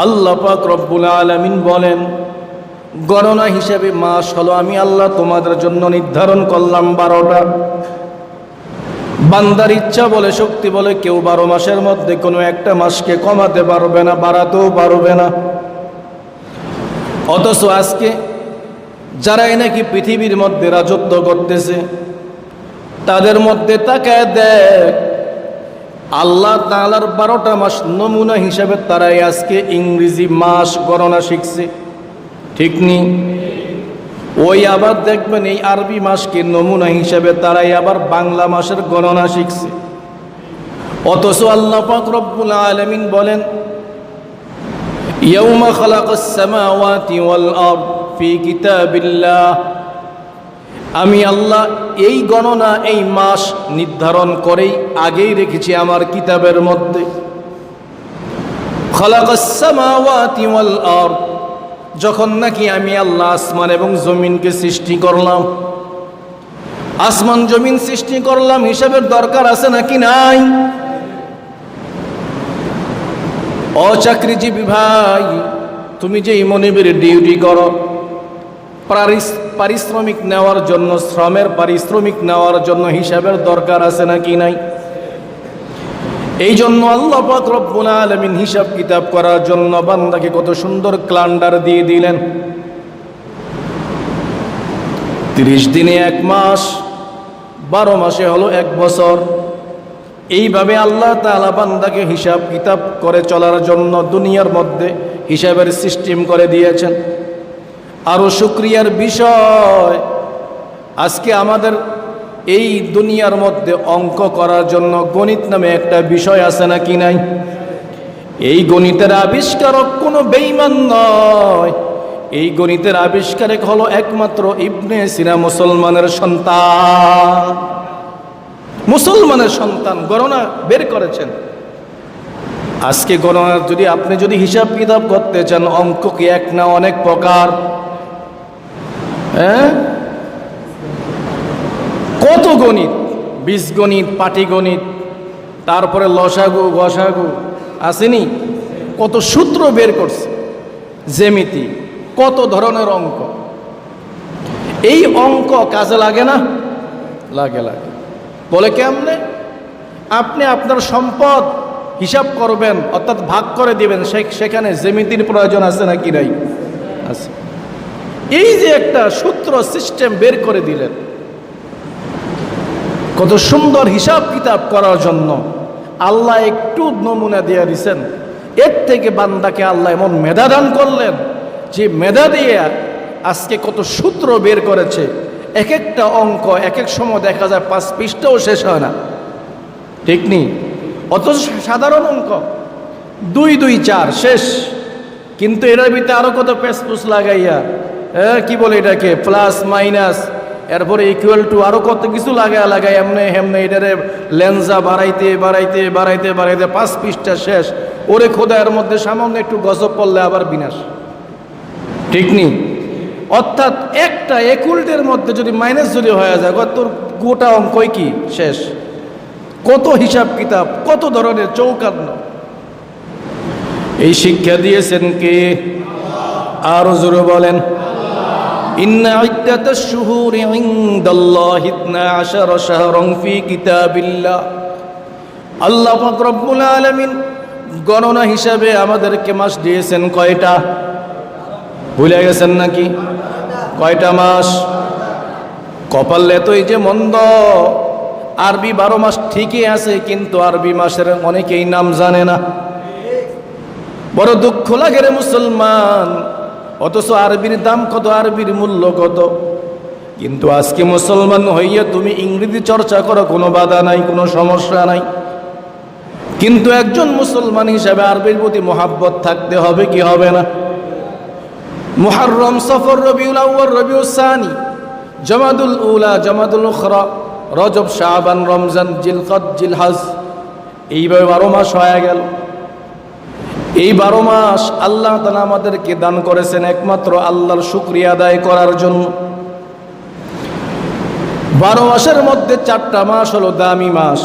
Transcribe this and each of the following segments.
আল্লাহ পাক রব্বুল আলামিন বলেন, গণনা হিসেবে মাস হলো আমি আল্লাহ তোমাদের জন্য নির্ধারণ করলাম 12টা। বান্দার ইচ্ছা বলে, শক্তি বলে কেউ 12 মাসের মধ্যে কোনো একটা মাসকে কমাতে পারবে না, বাড়াতেও পারবে না। অথচ আজকে যারাই নাকি পৃথিবীর মধ্যে রাজত্ব করতেছে, তাদের মধ্যে তাকায় দেখ, আল্লাহ তাআলার 12টা মাস নমুনা হিসাবে তারাই আজকে ইংরেজি মাস গণনা শিখছে, ঠিক নেই? ওই আবার দেখবেন এই আরবি মাসকে নমুনা হিসাবে তারাই আবার বাংলা মাসের গণনা শিখছে। অথচ আল্লাহ পাক রব্বুল আলামিন বলেন, ইয়াউমা খালাকাস সামাওয়াতি ওয়াল আরদ ফি কিতাবিল্লাহ, আমি আল্লাহ এই গণনা, এই মাস নির্ধারণ করেই আগেই রেখেছি আমার কিতাবের মধ্যে। খালাকাস সামাওয়াতি ওয়াল আরদ, যখন নাকি আমি আল্লাহ আসমান এবং জমিনকে সৃষ্টি করলাম, আসমান জমিন সৃষ্টি করলাম, হিসাবের দরকার আছে নাকি নাই? অচাকরিজীবী ভাই, তুমি যে মনিবের ডিউটি করো, পারিশ্রমিক নেওয়ার জন্য, শ্রমের পারিশ্রমিক নেওয়ার জন্য হিসাবের দরকার আছে নাকি নাই? এই জন্য আল্লাহ পাক রব্বুল আলামিন হিসাব কিতাব করার জন্য বান্দাকে কত সুন্দর ক্যালেন্ডার দিয়ে দিলেন। 30 দিনে 1 মাস, 12 মাসে হলো 1 বছর। এইভাবে আল্লাহ তাআলা বান্দাকে হিসাব কিতাব করে চলার জন্য দুনিয়ার মধ্যে হিসাবের সিস্টেম করে দিয়েছেন। আরও শুকরিয়ার বিষয়, আজকে আমাদের এই দুনিয়ার মধ্যে অঙ্ক করার জন্য গণিত নামে একটা বিষয় আছে নাকি নাই? এই গণিতের আবিষ্কারক কোনো বেঈমান নয়, এই গণিতের আবিষ্কারক হলো একমাত্র ইবনে সিনা, মুসলমানের সন্তান। মুসলমানের সন্তান গণনা বের করেছেন। আজকে গণনার আপনি যদি হিসাব কিতাব করতে চান, অঙ্ক কি এক না অনেক প্রকার? কত গণিত, বীজগণিত, পাটিগণিত, তারপরে লসাগু গসাগু আসেনি, কত সূত্র বের করছে, জ্যামিতি, কত ধরনের অঙ্ক। এই অঙ্ক কাজে লাগে না? লাগে, লাগে। বলে কেমনে? আপনি আপনার সম্পদ হিসাব করবেন, অর্থাৎ ভাগ করে দিবেন, সেখানে জ্যামিতির প্রয়োজন আছে নাকি নাই? আছে। এই যে একটা সূত্র সিস্টেম বের করে দিলেন, কত সুন্দর হিসাব কিতাব করার জন্য আল্লাহ একটু নমুনা দিয়ে দিছেন। এর থেকে বান্দাকে আল্লাহ এমন মেধা দান করলেন যে মেধা দিয়ে আজকে কত সূত্র বের করেছে। এক একটা অঙ্ক এক এক সময় দেখা যায় 5 পৃষ্ঠাও শেষ হয় না, ঠিক নেই? অথচ সাধারণ অঙ্ক 2 2 4 শেষ, কিন্তু এর ভিতরে আরো কত পেসপুস লাগাইয়া, কি বলে এটাকে, প্লাস মাইনাস, এরপরে ইকুয়াল টু, আরো কত কিছু লাগাই এমনে হেমনে এটারে লেন্সা বাড়াইতে বাড়াইতে বাড়াইতে বাড়াইতে 5 পৃষ্ঠা শেষ। ওরে খোদা, এর মধ্যে সামান্য একটু গজব পড়লে আবার বিনাশ, ঠিক নেই? অর্থাৎ একটা একুলটের মধ্যে যদি মাইনাস যদি হয়ে যায়, তোর গোটা অঙ্কই কি শেষ। কত হিসাব কিতাব, কত ধরনের চৌকান্ন। এই শিক্ষা দিয়েছেন কে? আরো জোরে বলেন, ইন্না ইদ্দাতাশ শুহুরি ইনদাল্লাহি 12 শাহরান ফি কিতাবিল্লাহ। আল্লাহ পাক রব্বুল আলামিন গণনা হিসাবে আমাদেরকে মাস দিয়েছেন কয়টা? ভুলে গেছেন নাকি? কয়টা মাস? কপাল এতই যে মন্দ, আরবি 12 মাস ঠিকই আছে, কিন্তু আরবি মাসের অনেকেই নাম জানে না। বড় দুঃখ লাগে রে মুসলমান। অথচ আরবির দাম কত, আরবির মূল্য কত। কিন্তু আজকে মুসলমান হইয়া তুমি ইংরেজি চর্চা করো, কোনো বাধা নাই, কোনো সমস্যা নাই। কিন্তু একজন মুসলমান হিসাবে আরবির প্রতি মোহাব্বত থাকতে হবে কি হবে না? মুহররম, সফর, রবিউল আউয়াল, রবিউল সানি, জমাদুল উলা, জমাদুল উখরা, রজব, শাবান, রমজান, জিলকদ, জিলহজ, এইভাবে 12 মাস হয়ে গেল। এই 12 মাস আল্লাহ তাআলা আমাদেরকে দান করেছেন একমাত্র আল্লাহর শুকরিয়া আদায় করার জন্য। 12 মাসের মধ্যে 4টা মাস হলো দামি মাস,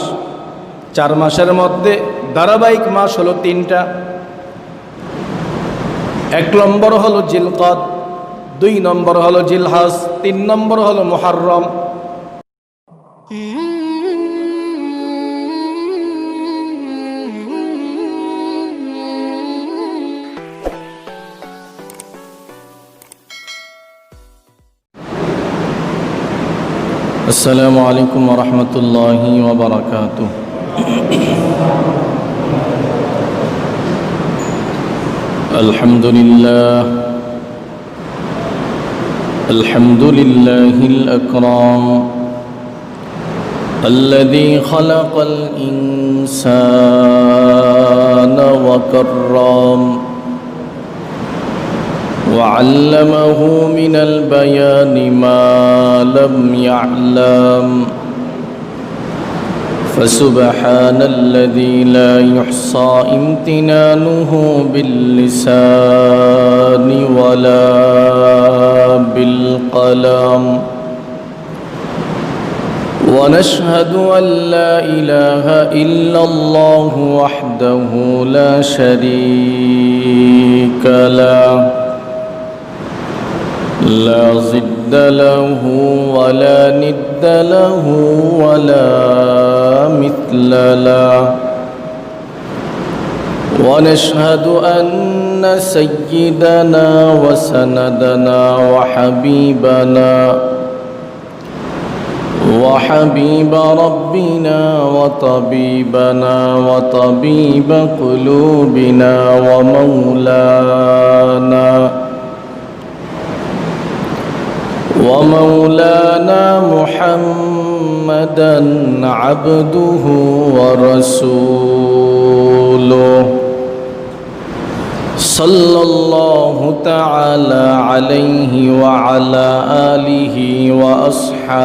4 মাসের মধ্যে ধারাবাহিক মাস হলো 3টা। এক নম্বর হলো জিলকদ, 2 নম্বর হলো জিলহজ, 3 নম্বর হলো মুহররম। السلام عليكم ورحمة الله وبركاته. الحمد لله الأكرم الذي خلق الإنسان وكرم وعلمه من البيان ما لم يعلم، فسبحان الذي لا يحصى امتنانه باللسان ولا بالقلم، ونشهد أن لا إله إلا الله وحده لا شريك له، لا ضد له ولا ند له ولا مثل له، ونشهد أن سيدنا وسندنا وحبيب ربنا وطبيبنا وطبيب قلوبنا ومولانا محمدا عبده ورسوله، صلى الله تعالى عليه وعلى آله وأصحابه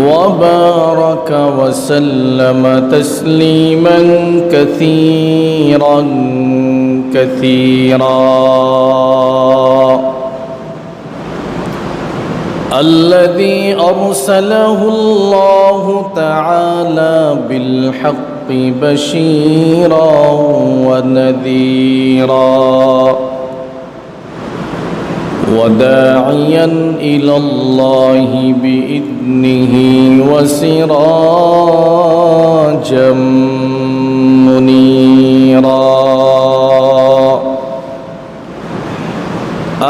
وبارك وسلم تسليما كثيرا الذي أرسله الله تعالى بالحق بشيرا ونذيرا وداعيا إلى الله بإذنه وسراجا منيرا.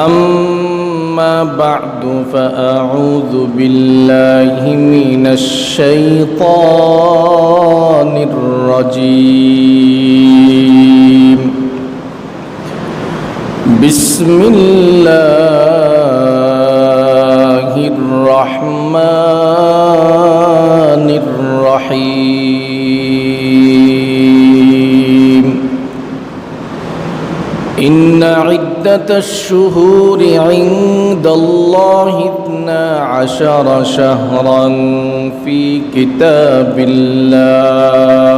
أما بعد فأعوذ بالله من الشيطان الرجيم. بسم الله الرحمن الرحيم. إن عدة الشهور عند الله 12 شهرا في كتاب الله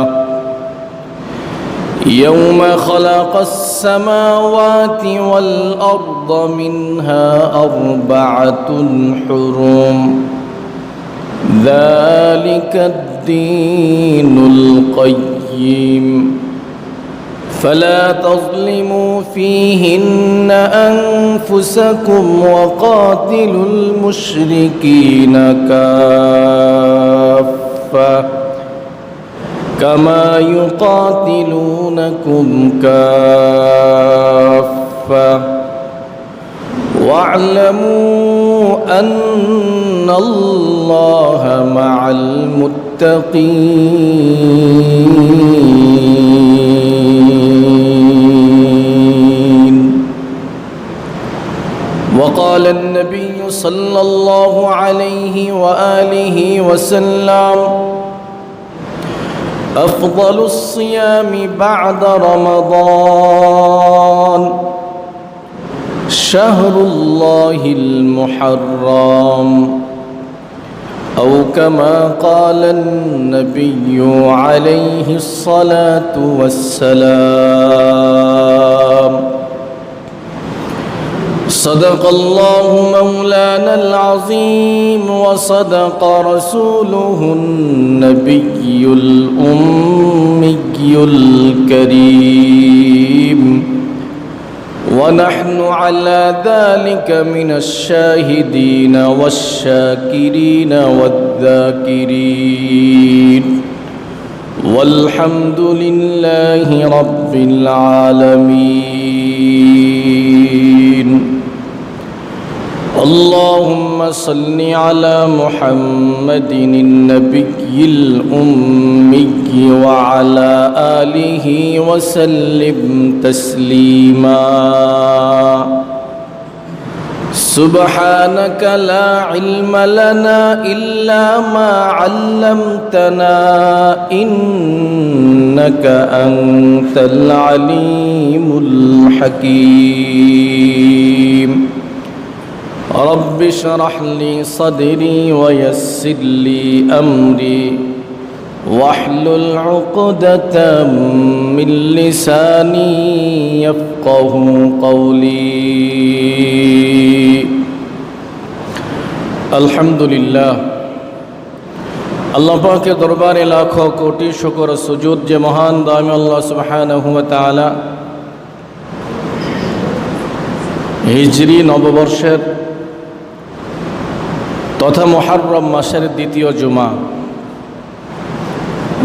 يوم خلق السماوات والأرض منها 4 حرم، ذلك الدين القيم، فلا تظلموا فيهن أنفسكم وقاتلوا المشركين كافة كما يقاتلونكم كافة، واعلموا أن الله مع المتقين. وقال النبي صلى الله عليه وآله وسلم: أفضل الصيام بعد رمضان شهر الله المحرم، أو كما قال النبي عليه الصلاة والسلام. صدق الله مولانا العظيم وصدق رسوله النبي الأمي الكريم ونحن على ذلك من الشاهدين والشاكرين والذاكرين والحمد لله رب العالمين. اللهم صل على محمد النبي الأمي وعلى آله وسلم تسليما. سبحانك لا علم لنا إلا ما علمتنا إنك أنت العليم الحكيم. رب اشرح لي صدري ويسر لي أمري واحلل عقدة من لساني يفقه قولي. আলহামদুলিল্লাহ, আল্লাহ পাকের দরবারে লাখো কোটি শুকর সুজুদ যে মহান দামি আল্লাহ সুবহানাহু ওয়া তাআলা হিজরি নববর্ষের তথা মুহররম মাসের দ্বিতীয় জুমা,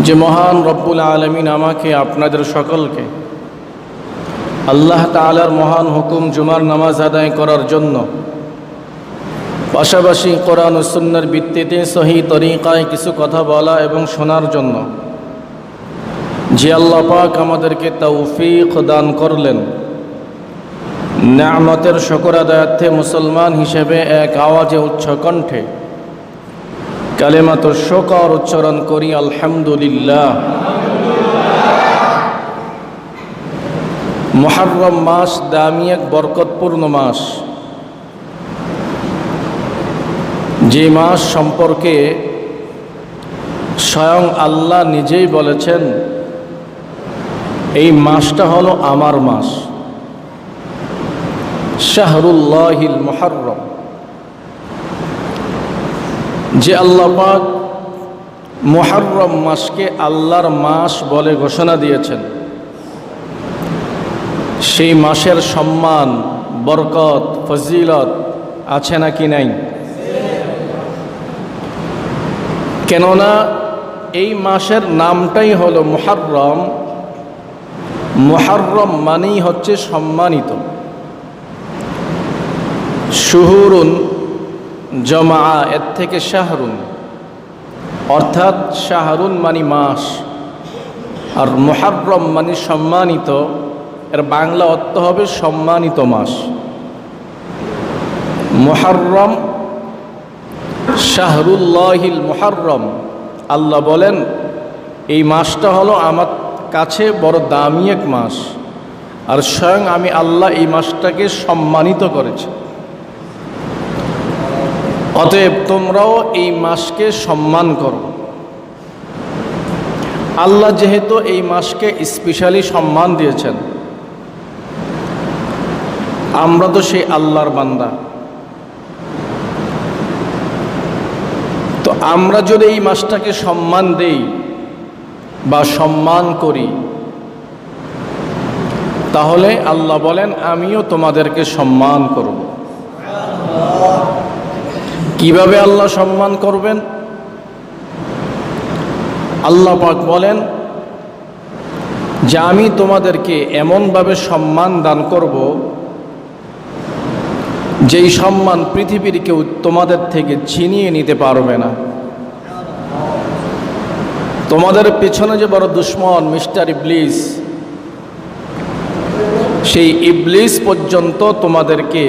যে মহান রব্বুল আলামিন আমাকে আপনাদের সকলকে আল্লাহ তাআলার মহান হুকুম জুমার নামাজ আদায় করার জন্য, পাশাপাশি কোরআন ও সুন্নাহর ভিত্তিতে সহি তরিকায় কিছু কথা বলা এবং শোনার জন্য যে আল্লাহ পাক আমাদেরকে তৌফিক দান করলেন, নিয়ামতের শুকর আদায়ার্থে মুসলমান হিসেবে এক আওয়াজে উচ্চ কণ্ঠে কালেমাতুশ শুকর উচ্চারণ করি আলহামদুলিল্লাহ। মুহররম মাস দামি এক বরকতপূর্ণ মাস, যে মাস সম্পর্কে স্বয়ং আল্লাহ নিজেই বলেছেন এই মাসটা হলো আমার মাস, শাহরুল্লাহিল মুহররম। যে আল্লাহ পাক মুহররম মাসকে আল্লাহর মাস বলে ঘোষণা দিয়েছেন, সেই মাসের সম্মান, বরকত, ফজিলত আছে নাকি নাই? কেননা এই মাসের নামটাই হলো মুহররম। মুহররম মানেই হচ্ছে সম্মানিত। শুহুরুন জমা, এর থেকে শাহরুন, অর্থাৎ শাহরুন মানে মাস, আর মুহররম মানে সম্মানিত। এর বাংলা অর্থ হবে সম্মানিত মাস। মুহররম শাহরুল্লাহিল মুহররম। আল্লাহ বলেন এই মাসটা হলো আমার কাছে বড় দামি এক মাস, আর স্বয়ং আমি আল্লাহ এই মাসটাকে সম্মানিত করেছি। অতএব তোমরাও এই মাসকে সম্মান করো। আল্লাহ যেহেতু এই মাসকে স্পেশালি সম্মান দিয়েছেন, আমরা তো সেই আল্লাহর বান্দা, তো আমরা যদি এই মাসটাকে সম্মান দেই বা সম্মান করি, তাহলে আল্লাহ বলেন আমিও তোমাদেরকে সম্মান করব। কিভাবে আল্লাহ সম্মান করবেন? আল্লাহ পাক বলেন যে আমি তোমাদেরকে এমনভাবে সম্মান দান করব যেই সম্মান পৃথিবীর কেউ তোমাদের থেকে ছিনিয়ে নিতে পারবে না। তোমাদের পেছনে যে বড় দুশ্মন মিস্টার ইবলিস, সেই ইবলিস পর্যন্ত তোমাদেরকে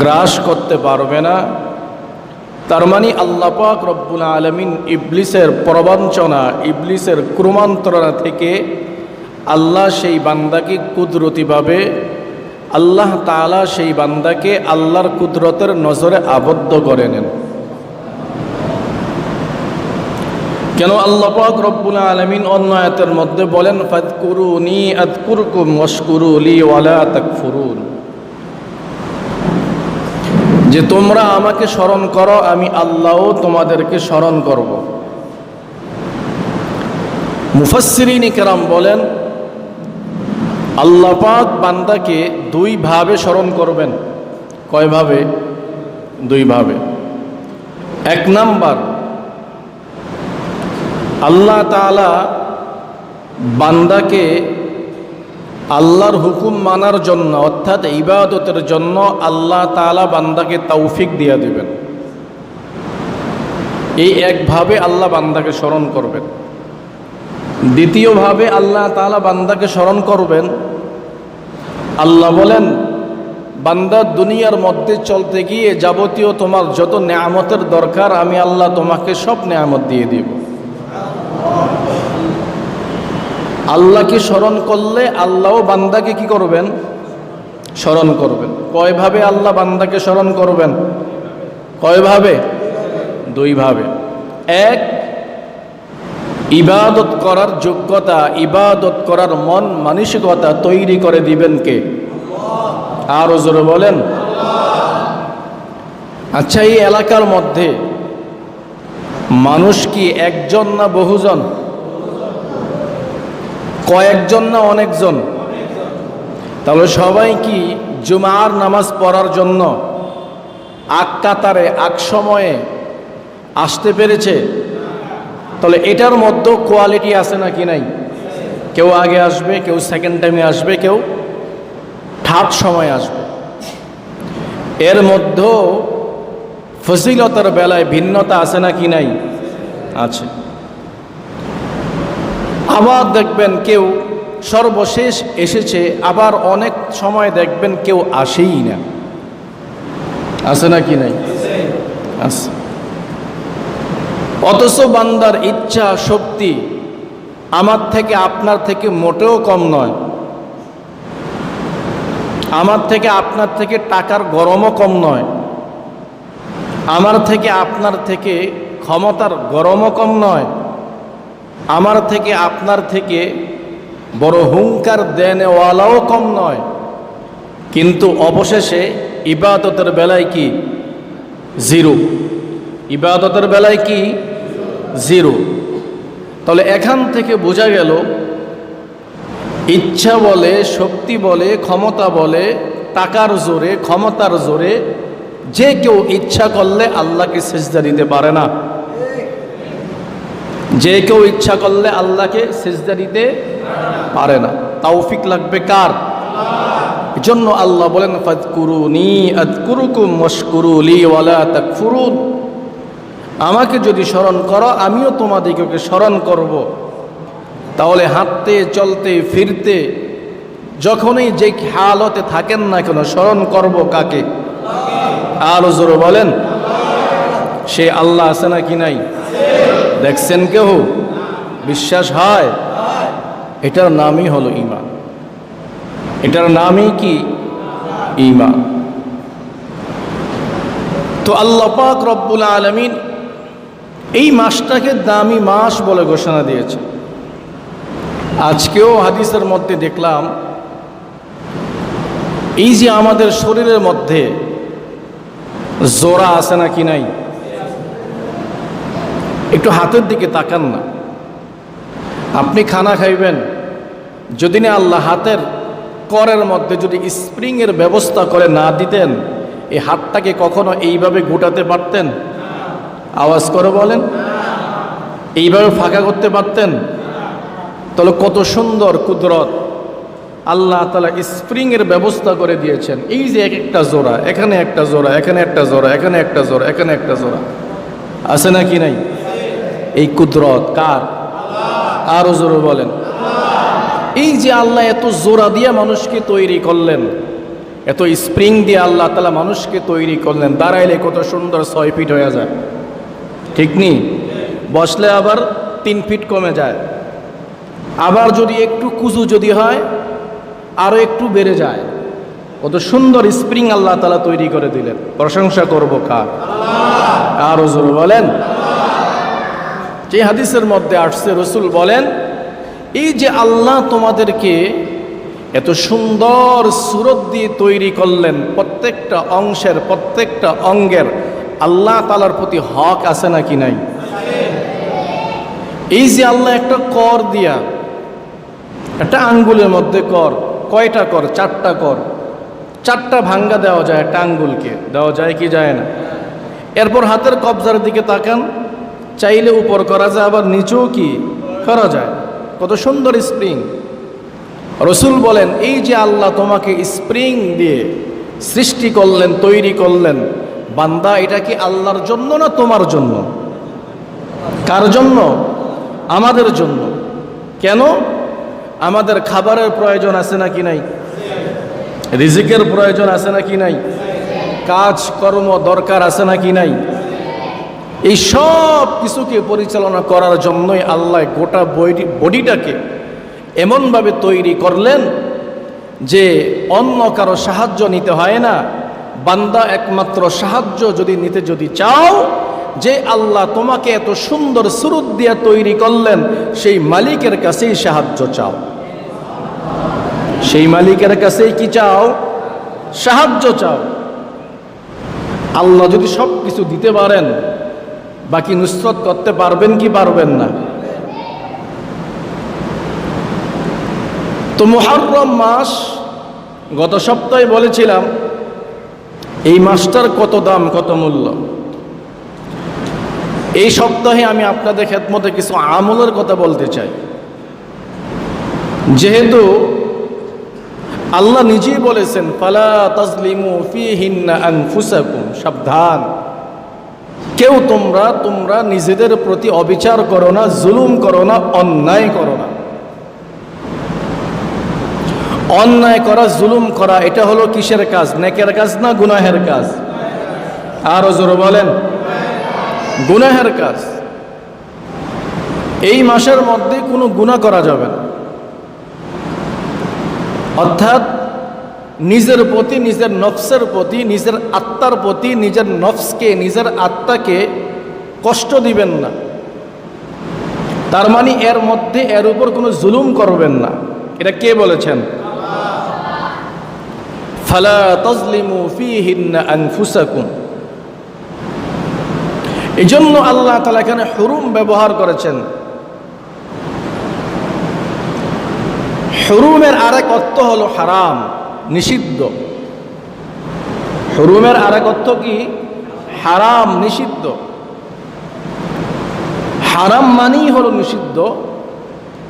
গ্রাস করতে পারবে না। তার মানে আল্লাহ পাক রব্বুল আলামিন ইবলিসের প্রবঞ্চনা, ইবলিসের ক্রমান্তরণা থেকে আল্লাহ সেই বান্দাকে কুদরতিভাবে, আল্লাহ তাআলা সেই বান্দাকে আল্লাহর কুদরতের নজরে আবদ্ধ করে নেন। কেন আল্লাহ পাক রব্বুল আলামিন অন্য আয়াতের মধ্যে বলেন ফাযকুরুনি আযকুরকুম ওয়াশকুরু লি ওয়ালা তাকফুরুন। যে তোমরা আমাকে স্মরণ করো, আমি আল্লাহও তোমাদেরকে স্মরণ করব। মুফাসসিরিন কেরাম বলেন, আল্লাহ পাক বান্দাকে দুইভাবে স্মরণ করবেন। কয়ভাবে? দুইভাবে। এক নাম্বার, আল্লাহ তাআলা বান্দাকে আল্লাহর হুকুম মানার জন্য, অর্থাৎ ইবাদতের জন্য আল্লাহ তাআলা বান্দাকে তৌফিক দিয়ে দিবেন। এই একভাবে আল্লাহ বান্দাকে স্মরণ করবেন। দ্বিতীয়ভাবে আল্লাহ তাআলা বান্দাকে স্মরণ করবেন, আল্লাহ বলেন, বান্দা দুনিয়ার মধ্যে চলতে গিয়ে যাবতীয় তোমার যত নেয়ামতের দরকার আমি আল্লাহ তোমাকে সব নেয়ামত দিয়ে দিব। আল্লাহকে স্মরণ করলে আল্লাহও বান্দাকে কি করবেন? স্মরণ করবেন। কয়ভাবে আল্লাহ বান্দাকে স্মরণ করবেন? কয়ভাবে? দুইভাবে। এক, ইবাদত করার যোগ্যতা, ইবাদত করার মন মানসিকতা তৈরি করে দিবেন কে? আরো জোরে বলেন। আচ্ছা, এই এলাকার মধ্যে মানুষ কি একজন না বহুজন? কয়েকজন না অনেকজন? তাহলে সবাই কি জুমার নামাজ পড়ার জন্য আগ কাতারে আগ সময়ে আসতে পেরেছে? তাহলে এটার মধ্যে কোয়ালিটি আছে নাকি নাই? কেউ আগে আসবে, কেউ সেকেন্ড টাইমে আসবে, কেউ থার্ড সময় আসবে। এর মধ্যেও ফজিলতের বেলায় ভিন্নতা আছে নাকি নাই? আছে। আবার দেখবেন কেউ সর্বশেষ এসেছে, আবার অনেক সময় দেখবেন কেউ আসেই না। আছে নাকি নাই? আছে। অথচ বান্দার ইচ্ছা শক্তি আমার থেকে আপনার থেকে মোটেও কম নয়। আমার থেকে আপনার থেকে টাকার গরমও কম নয়। আমার থেকে আপনার থেকে ক্ষমতার গরমও কম নয়। আমার থেকে আপনার থেকে বড় হুঙ্কার দেনেওয়ালাও কম নয়। কিন্তু অবশেষে ইবাদতের বেলায় কি? জিরো। ইবাদতের বেলায় কি? জিরো। তাহলে এখান থেকে বোঝা গেল, ইচ্ছা বলে, শক্তি বলে, ক্ষমতা বলে, টাকার জোরে, ক্ষমতার জোরে যে কেউ ইচ্ছা করলে আল্লাহকে সিজদা দিতে পারে না। যে কেউ ইচ্ছা করলে আল্লাহকে সিজদা দিতে পারে না। তৌফিক লাগবে কার? এজন্য আল্লাহ বলেন, ফাযকুরুনি আযকুরুকুম ওয়াশকুরু লি ওয়ালা তাকফুরুন। আমাকে যদি স্মরণ করো আমিও তোমাদেরকে স্মরণ করব। তাহলে হাঁটতে, চলতে, ফিরতে, যখনই যে হালতে থাকেন না কেন স্মরণ করব কাকে? আরো জোরে বলেন। সে আল্লাহ আছে নাকি নাই? দেখছেন কেউ? বিশ্বাস হয়? এটার নামই হলো ঈমান। এটার নামই কি? ঈমান। তো আল্লাহ পাক রব্বুল আলামিন এই মাসটাকে দামি মাস বলে ঘোষণা দিয়েছে। আজকেও হাদিসের মধ্যে দেখলাম, এই যে আমাদের শরীরের মধ্যে জোড়া আছে নাকি নাই? একটু হাতের দিকে তাকান না। আপনি খানা খাইবেন, যদি না আল্লাহ হাতের করের মধ্যে যদি স্প্রিংয়ের ব্যবস্থা করে না দিতেন, এই হাতটাকে কখনো এইভাবে গোটাতে পারতেন? আওয়াজ করে বলেন। এইভাবে ফাঁকা করতে পারতেন? তাহলে কত সুন্দর কুদরত আল্লাহ তাআলা স্প্রিংয়ের ব্যবস্থা করে দিয়েছেন। এই যে এক একটা জোড়া, এখানে একটা জোড়া, এখানে একটা জোড়া, এখানে একটা জোড়া, এখানে একটা জোড়া, আছে নাকি নাই? এই কুদরত কার? আরো জোরে বলেন। এই যে আল্লাহ এত জোড়া দিয়ে মানুষকে তৈরি করলেন, এত স্প্রিং দিয়ে আল্লাহ তাআলা মানুষকে তৈরি করলেন, দাঁড়াইলে কত সুন্দর 6 ফিট হয়ে যায়, ঠিক নি? বসলে আবার 3 ফিট কমে যায়, আবার যদি একটু কুজু যদি হয় আরো একটু বেড়ে যায়। কত সুন্দর স্প্রিং আল্লাহ তাআলা তৈরি করে দিলেন। প্রশংসা করব কার? আরো জোরে বলেন। যে হাদিসের মধ্যে আসছে, রাসূল বলেন, এই যে আল্লাহ তোমাদেরকে এত সুন্দর সুরত দিয়ে তৈরি করলেন, প্রত্যেকটা অংশের প্রত্যেকটা অঙ্গের আল্লাহ তাআলার প্রতি হক আছে নাকি নাই? এই যে আল্লাহ একটা কর দিয়া, একটা আঙ্গুলের মধ্যে কর, কয়টা কর? 4টা কর, 4টা ভাঙ্গা দেওয়া যায় একটা আঙ্গুলকে, দেওয়া যায় কি যায় না? এরপর হাতের কবজার দিকে তাকান, চাইলে উপর করা যায়, আবার নিচেও কি করা যায়। কত সুন্দর স্প্রিং! রসুল বলেন, এই যে আল্লাহ তোমাকে স্প্রিং দিয়ে সৃষ্টি করলেন, তৈরি করলেন, বান্দা এটা কি আল্লাহর জন্য না তোমার জন্য? কার জন্য? আমাদের জন্য। কেন? আমাদের খাবারের প্রয়োজন আছে নাকি নাই? রিজিকের প্রয়োজন আছে নাকি নাই? কাজ কর্ম দরকার আছে নাকি নাই? এই সব কিছুকে পরিচালনা করার জন্যই আল্লাহ গোটা বডিটাকে এমনভাবে তৈরি করলেন যে অন্য কারো সাহায্য নিতে হয় না। বান্দা একমাত্র সাহায্য যদি চাও, যে আল্লাহ তোমাকে এত সুন্দর সুরত দিয়ে তৈরি করলেন, সেই মালিকের কাছেই সাহায্য চাও। সেই মালিকের কাছেই কি চাও? সাহায্য চাও। আল্লাহ যদি সব কিছু দিতে পারেন, বাকি নুসরত করতে পারবেন কি পারবেন না? তো মুহররম মাস, গত সপ্তাহে বলেছিলাম এই মাসটার কত দাম, কত মূল্য। এই সপ্তাহে আমি আপনাদের খেদমতে কিছু আমলের কথা বলতে চাই। যেহেতু আল্লাহ নিজেই বলেছেন, ফালা তাজলিমু ফিহিন্না আনফুসাকুম, সাবধান, কেউ তোমরা নিজেদের প্রতি অবিচার করো না, জুলুম করো না, অন্যায় করো না। অন্যায় করা, জুলুম করা, এটা হলো কিসের কাজ? নেকের কাজ না গুনাহের কাজ? আরো জোরে বলেন, গুনাহের কাজ। এই মাসের মধ্যে কোনো গুনাহ করা যাবে না। অর্থাৎ নিজের প্রতি, নিজের নফসের প্রতি, নিজের আত্মার প্রতি, নিজের নফসকে, নিজের আত্মাকে কষ্ট দিবেন না। তার মানে এর মধ্যে এর উপর কোনো জুলুম করবেন না। এটা কে বলেছেন? ফালা তাজলিমু ফিহিন্না আনফুসাকুম। এই জন্য আল্লাহ তাআলা এখানে হুরুম ব্যবহার করেছেন। হুরুমের আরেক অর্থ হলো হারাম, নিষিদ্ধ। হুরুমের আরেক অর্থ কি? হারাম, নিষিদ্ধ। হারাম মানেই হলো নিষিদ্ধ।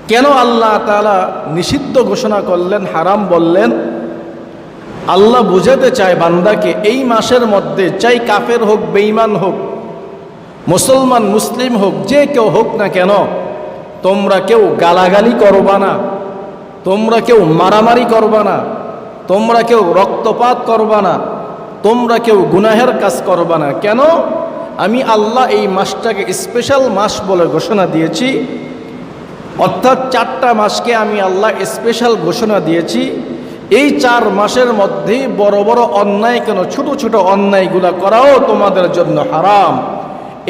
কেন আল্লাহ তাআলা নিষিদ্ধ ঘোষণা করলেন, হারাম বললেন? আল্লাহ বুঝাতে চায় বান্দাকে, এই মাসের মধ্যে চাই কাফের হোক, বেঈমান হোক, মুসলমান মুসলিম হোক, যে কেউ হোক না কেন, তোমরা কেউ গালাগালি করবা না, তোমরা কেউ মারামারি করবা না, তোমরা কেউ রক্তপাত করবা না, তোমরা কেউ গুনাহের কাজ করবা না। কেন? আমি আল্লাহ এই মাসটাকে স্পেশাল মাস বলে ঘোষণা দিয়েছি। অর্থাৎ 4টা মাসকে আমি আল্লাহ স্পেশাল ঘোষণা দিয়েছি। এই 4 মাসের মধ্যে বড় বড় অন্যায় কেন, ছোট ছোট অন্যায়গুলা করাও তোমাদের জন্য হারাম।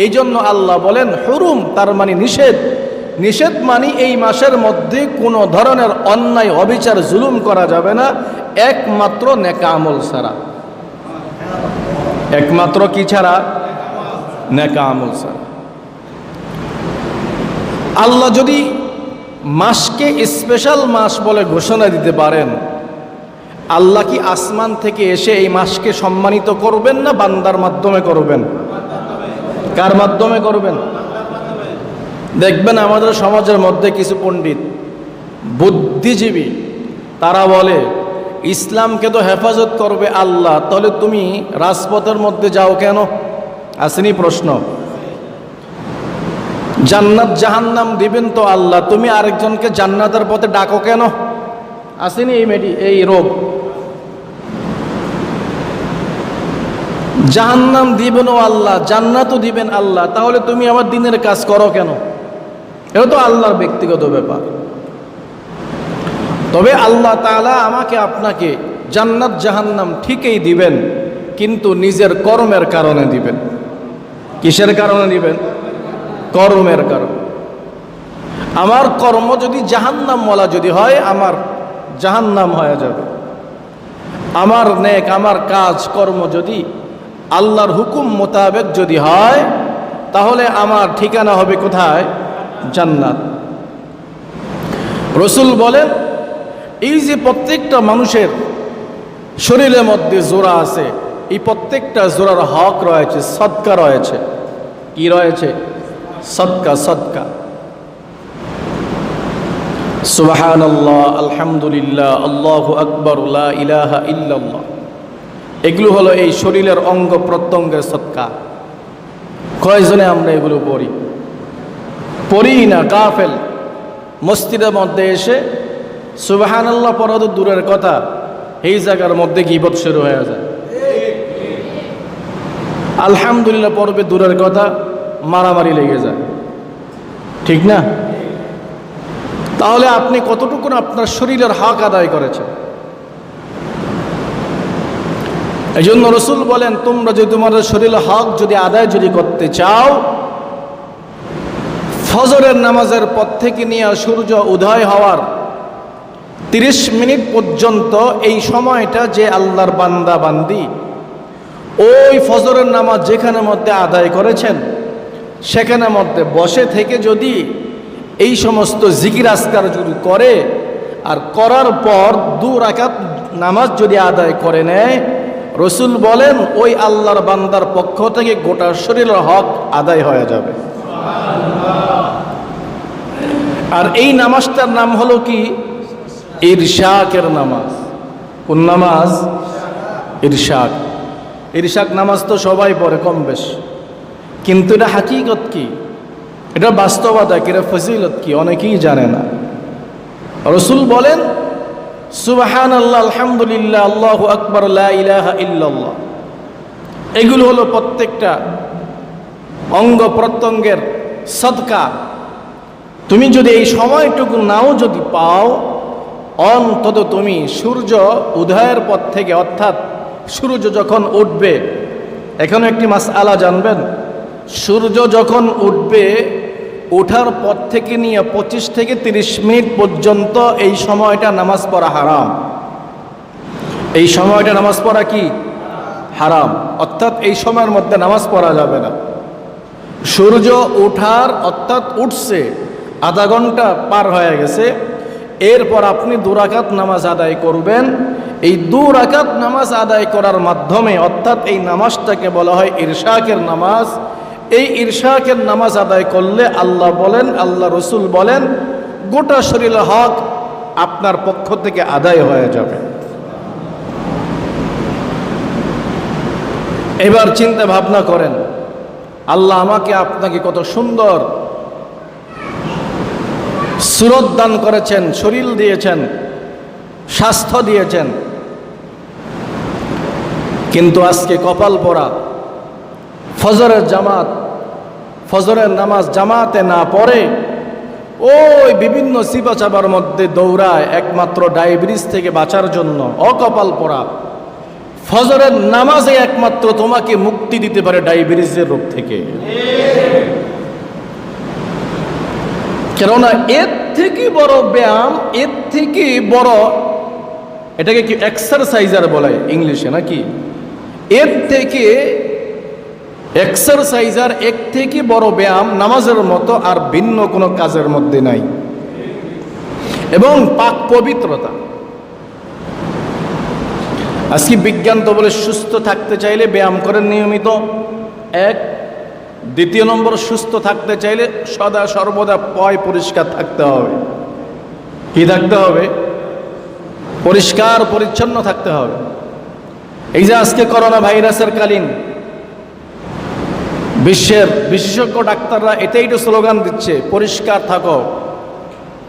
এই জন্য আল্লাহ বলেন হুরুম, তার মানে নিষেধ। নিষেধ মানে এই মাসের মধ্যে কোনো ধরনের অন্যায়, অবিচার, জুলুম করা যাবে না, একমাত্র নেক আমল ছাড়া। একমাত্র কি ছাড়া? নেক আমল ছাড়া। আল্লাহ যদি মাসকে স্পেশাল মাস বলে ঘোষণা দিতে পারেন, আল্লাহ কি আসমান থেকে এসে এই মাসকে সম্মানিত করবেন না বান্দার মাধ্যমে করবেন? কার মাধ্যমে করবেন? দেখবেন আমাদের সমাজের মধ্যে কিছু পণ্ডিত, বুদ্ধিজীবী, তারা বলে ইসলামকে তো হেফাজত করবে আল্লাহ, তাহলে তুমি রাজপথের মধ্যে যাও কেন? আসেনি প্রশ্ন? জান্নাত জাহান্নাম দিবেন তো আল্লাহ, তুমি আরেকজনকে জান্নাতের পথে ডাকো কেন? আসেনি এই রোগ? জাহান্নাম দিবেনও আল্লাহ, জান্নাতও দিবেন আল্লাহ, তাহলে তুমি আমার দিনের কাজ করো কেন? এটা তো আল্লাহর ব্যক্তিগত ব্যাপার। তবে আল্লাহ তাআলা আমাকে আপনাকে জান্নাত জাহান্নাম ঠিকই দিবেন, কিন্তু নিজের কর্মের কারণে দিবেন। কিসের কারণে দিবেন? কর্মের কারণে। আমার কর্ম যদি জাহান্নাম ওয়ালা যদি হয়, আমার জাহান্নাম হয়ে যাবে। আমার নেক, আমার কাজ কর্ম যদি আল্লাহর হুকুম মোতাবেক যদি হয়, তাহলে আমার ঠিকানা হবে কোথায়? জান্নাত। রসুল বলেন, এই যে প্রত্যেকটা মানুষের শরীরের মধ্যে জোড়া আছে, এই প্রত্যেকটা জোড়ার হক রয়েছে, সদকা রয়েছে। কি রয়েছে? সদকা। সদকা। সুবহানাল্লাহ, আলহামদুলিল্লাহ, আল্লাহু আকবার, লা ইলাহা ইল্লাল্লাহ, এগুলো হলো এই শরীরের অঙ্গ প্রত্যঙ্গের সদকা। কয়জনে আমরা এগুলো পড়ি না? গাফেল। মসজিদের মধ্যে এসে সুবহানাল্লাহ পড়া তো দূরের কথা, এই জায়গার মধ্যে গীবত শুরু হয়ে যায়। আলহামদুলিল্লাহ পড়বে দূরের কথা, মারামারি লেগে যায়। ঠিক না? তাহলে আপনি কতটুকু আপনার শরীরের হক আদায় করেছেন? এই জন্য রসুল বলেন, তোমরা যদি তোমাদের শরীরের হক যদি আদায় করতে চাও, ফজরের নামাজের পর থেকে নিয়ে সূর্য উদয় হওয়ার 30 মিনিট পর্যন্ত এই সময়টা যে আল্লাহর বান্দা বান্দি ওই ফজরের নামাজ যেখানে মধ্যে আদায় করেছেন, সেখানে মধ্যে বসে থেকে যদি এই সমস্ত জিকির আজকার যদি করে, আর করার পর 2 রাকাত নামাজ যদি আদায় করে নেয়, রসুল বলেন ওই আল্লাহর বান্দার পক্ষ থেকে গোটা শরীরের হক আদায় হয়ে যাবে। আর এই নামাজটার নাম হলো কি? ইরশাকের নামাজ। কোন নামাজ? ইরশাক। ইরশাক নামাজ তো সবাই পড়ে কম বেশ, কিন্তু এটা হাকিকত কি, এটা বাস্তবতা কি, এটা ফজিলত কি, অনেকেই জানে না। রসুল বলেন সুবহানাল্লাহ, আলহামদুলিল্লাহ, আল্লাহু আকবার, লা ইলাহা ইল্লাল্লাহ, এগুলো হলো প্রত্যেকটা অঙ্গ প্রত্যঙ্গের সদকা। তুমি যদি এই সময়টুকু নাও যদি পাও, অন্তত তুমি সূর্য উদয়ের পর থেকে, অর্থাৎ সূর্য যখন উঠবে, এখানে একটি মাসআলা জানবেন, সূর্য যখন উঠবে, ওঠার পর থেকে নিয়ে 25 থেকে 30 মিনিট পর্যন্ত এই সময়টা নামাজ পড়া হারাম। এই সময়টা নামাজ পড়া কি? হারাম। অর্থাৎ এই সময়ের মধ্যে নামাজ পড়া যাবে না। সূর্য ওঠার, অর্থাৎ উঠছে, আধা ঘন্টা পার হয়ে গেছে, এরপর আপনি 2 রাকাত নামাজ আদায় করবেন। এই 2 রাকাত নামাজ আদায় করার মাধ্যমে, অর্থাৎ এই নামাজটাকে বলা হয় ইরশাকের নামাজ। এই ইরশাকের নামাজ আদায় করলে আল্লাহ বলেন, আল্লাহ রসুল বলেন, গোটা শরীরের হক আপনার পক্ষ থেকে আদায় হয়ে যাবে। এবার চিন্তা ভাবনা করেন, আল্লাহ আমাকে আপনাকে কত সুন্দর সুরত দান করেছেন, শরীর দিয়েছেন, স্বাস্থ্য দিয়েছেন, কিন্তু আজকে কপাল পোড়া, ফজরের নামাজ জামাতে না পড়ে ওই বিভিন্ন চিপা চাপার মধ্যে দৌড়ায় একমাত্র ডায়াবেটিস থেকে বাঁচার জন্য। অকপাল পোড়া, ফজরের নামাজে একমাত্র তোমাকে মুক্তি দিতে পারে ডায়াবেটিসের রোগ থেকে। কেননা এর থেকে বড় ব্যায়াম, এর থেকে বড়, এটাকে কি এক্সারসাইজার বলে ইংলিশে নাকি, এর থেকে এক্সারসাইজার, এর থেকে বড় ব্যায়াম নামাজের মতো আর ভিন্ন কোনো কাজের মধ্যে নাই। এবং পাক পবিত্রতা, আজকে বিজ্ঞান তো বলে সুস্থ থাকতে চাইলে ব্যায়াম করেন নিয়মিত, 1। দ্বিতীয় নম্বর, সুস্থ থাকতে চাইলে সদা সর্বদা পরিষ্কার থাকতে হবে। কি থাকতে হবে? পরিষ্কার পরিচ্ছন্ন থাকতে হবে। এই যে আজকে করোনা ভাইরাসের কালীন বিশ্বের বিশেষজ্ঞ ডাক্তাররা এটাই তো স্লোগান দিচ্ছে, পরিষ্কার থাকো,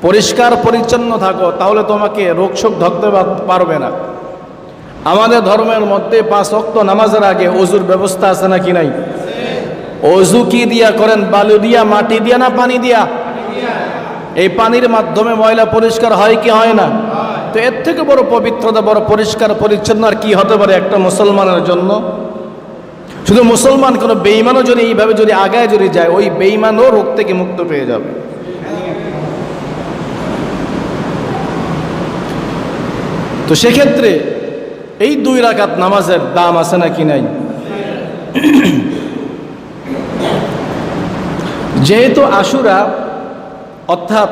পরিষ্কার পরিচ্ছন্ন থাকো, তাহলে তোমাকে রোগশোক ধরতে পারবে না। আমাদের ধর্মের মধ্যে 5 ওয়াক্ত নামাজের আগে ওযুর ব্যবস্থা আছে নাকি নাই? ওযু কি দিয়া করেন? বালু দিয়া, মাটি দিয়া না পানি দিয়া? এই পানির মাধ্যমে ময়লা পরিষ্কার হয় কি হয় না? তো এর থেকে বড় পবিত্রতা, বড় পরিষ্কার পরিচ্ছন্ন আর কি হতে পারে একটা মুসলমানের জন্য? শুধু মুসলমান, কোনো বেঈমানও যদি এইভাবে যদি আগায় যদি যায়, ওই বেঈমানও রোগ থেকে মুক্ত পেয়ে যাবে। তো সেক্ষেত্রে এই 2 রাকাত নামাজের দাম আছে নাকি নাই? যেহেতু আশুরা অর্থাৎ